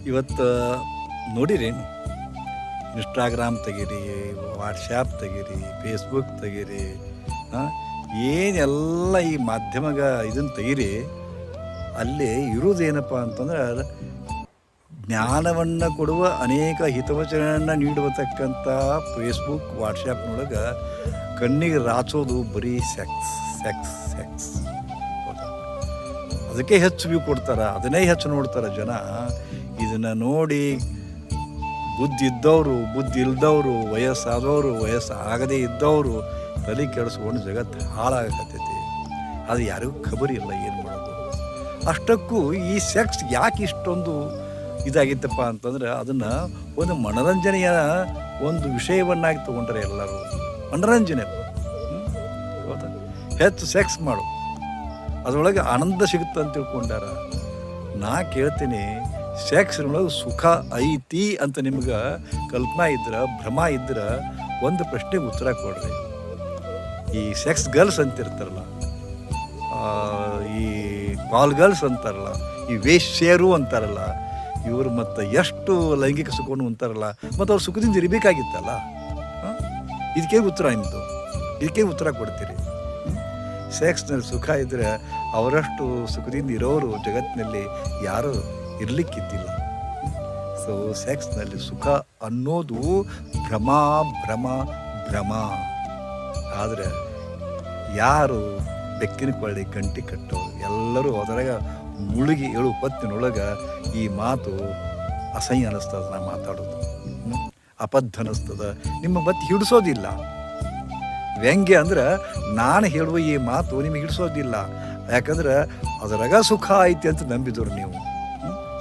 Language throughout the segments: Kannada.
ಇವತ್ತು ನೋಡಿರೇನು, ಇನ್ಸ್ಟಾಗ್ರಾಮ್ ತೆಗೀರಿ, ವಾಟ್ಸ್ಯಾಪ್ ತೆಗೀರಿ, ಫೇಸ್ಬುಕ್ ತೆಗೀರಿ, ಏನೆಲ್ಲ ಈ ಮಾಧ್ಯಮಗ ಇದನ್ನು ತೆಗೀರಿ, ಅಲ್ಲಿ ಇರುವುದೇನಪ್ಪ ಅಂತಂದ್ರೆ ಜ್ಞಾನವನ್ನು ಕೊಡುವ ಅನೇಕ ಹಿತವಚನವನ್ನು ನೀಡುವತಕ್ಕಂಥ ಫೇಸ್ಬುಕ್ ವಾಟ್ಸ್ಯಾಪ್ನೊಳಗೆ ಕಣ್ಣಿಗೆ ರಾಚೋದು ಬರೀ ಸೆಕ್ಸ್ ಸೆಕ್ಸ್ ಸೆಕ್ಸ್. ಹೌದಾ? ಅದಕ್ಕೆ ಹೆಚ್ಚು ವ್ಯೂ ಕೊಡ್ತಾರೆ, ಅದನ್ನೇ ಹೆಚ್ಚು ನೋಡ್ತಾರೆ ಜನ. ಇದನ್ನು ನೋಡಿ ಬುದ್ಧಿ ಇದ್ದವರು, ಬುದ್ಧಿ ಇಲ್ದವರು, ವಯಸ್ಸಾದವರು, ವಯಸ್ಸಾಗದೇ ಇದ್ದವರು ತಲೆ ಕೆಡಿಸ್ಕೊಂಡು ಜಗತ್ತು ಹಾಳಾಗತ್ತೈತಿ. ಅದು ಯಾರಿಗೂ ಖಬರಿ ಇಲ್ಲ ಏನು ಮಾಡೋದು. ಅಷ್ಟಕ್ಕೂ ಈ ಸೆಕ್ಸ್ ಯಾಕೆ ಇಷ್ಟೊಂದು ಇದಾಗಿತ್ತಪ್ಪ ಅಂತಂದ್ರೆ ಅದನ್ನು ಒಂದು ಮನೋರಂಜನೆಯ ಒಂದು ವಿಷಯವನ್ನಾಗಿ ತೊಗೊಂಡ್ರೆ ಎಲ್ಲರೂ. ಮನೋರಂಜನೆ ಹೌದಾ? ಹೆಚ್ಚು ಸೆಕ್ಸ್ ಮಾಡು, ಅದರೊಳಗೆ ಆನಂದ ಸಿಗುತ್ತೆ ಅಂತ ತಿಳ್ಕೊಂಡಾರ. ನಾ ಕೇಳ್ತೀನಿ, ಸೆಕ್ಸ್ನೊಳಗೆ ಸುಖ ಐತಿ ಅಂತ ನಿಮ್ಗೆ ಕಲ್ಪನಾ ಇದ್ರೆ, ಭ್ರಮ ಇದ್ರೆ ಒಂದು ಪ್ರಶ್ನೆಗೆ ಉತ್ತರ ಕೊಡ್ರಿ. ಈ ಸೆಕ್ಸ್ ಗರ್ಲ್ಸ್ ಅಂತಿರ್ತಾರಲ್ಲ, ಈ ಕಾಲ್ ಗರ್ಲ್ಸ್ ಅಂತಾರಲ್ಲ, ಈ ವೇಶ್ಯರು ಅಂತಾರಲ್ಲ, ಇವರು ಮತ್ತು ಎಷ್ಟು ಲೈಂಗಿಕ ಸುಖವನ್ನು ಅಂತಾರಲ್ಲ, ಮತ್ತು ಅವ್ರು ಸುಖದಿಂದ ಇರಬೇಕಾಗಿತ್ತಲ್ಲ. ಇದಕ್ಕೆ ಉತ್ತರ ನಿಮ್ಮದು, ಇದಕ್ಕೆ ಉತ್ತರ ಕೊಡ್ತೀರಿ. ಸೆಕ್ಸ್ನಲ್ಲಿ ಸುಖ ಇದ್ದರೆ ಅವರಷ್ಟು ಸುಖದಿಂದ ಇರೋರು ಜಗತ್ತಿನಲ್ಲಿ ಯಾರೂ ಇರಲಿಕ್ಕಿದ್ದಿಲ್ಲ. ಸೊ ಸೆಕ್ಸ್ನಲ್ಲಿ ಸುಖ ಅನ್ನೋದು ಭ್ರಮ ಭ್ರಮ ಭ್ರಮ. ಆದರೆ ಯಾರು ಬೆಕ್ಕಿನ ಕೊಳ್ಳಿ ಗಂಟಿ ಕಟ್ಟೋರು ಎಲ್ಲರೂ ಅದರಾಗ ಮುಳುಗಿ ಏಳು ಹೊತ್ತಿನೊಳಗೆ ಈ ಮಾತು ಅಸಹ್ಯ ಅನ್ನಿಸ್ತದೆ. ನಾ ಮಾತಾಡೋದು ಅಬದ್ಧ ಅನ್ನಿಸ್ತದೆ, ನಿಮ್ಮ ಮತ್ತೆ ಹಿಡಿಸೋದಿಲ್ಲ. ವ್ಯಂಗ್ಯ ಅಂದ್ರೆ ನಾನು ಹೇಳುವ ಈ ಮಾತು ನಿಮಗೆ ಹಿಡಿಸೋದಿಲ್ಲ. ಯಾಕಂದ್ರೆ ಅದರಾಗ ಸುಖ ಐತಿ ಅಂತ ನಂಬಿದ್ರು ನೀವು.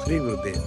ಶ್ರೀ ಗುರುದೇವ್.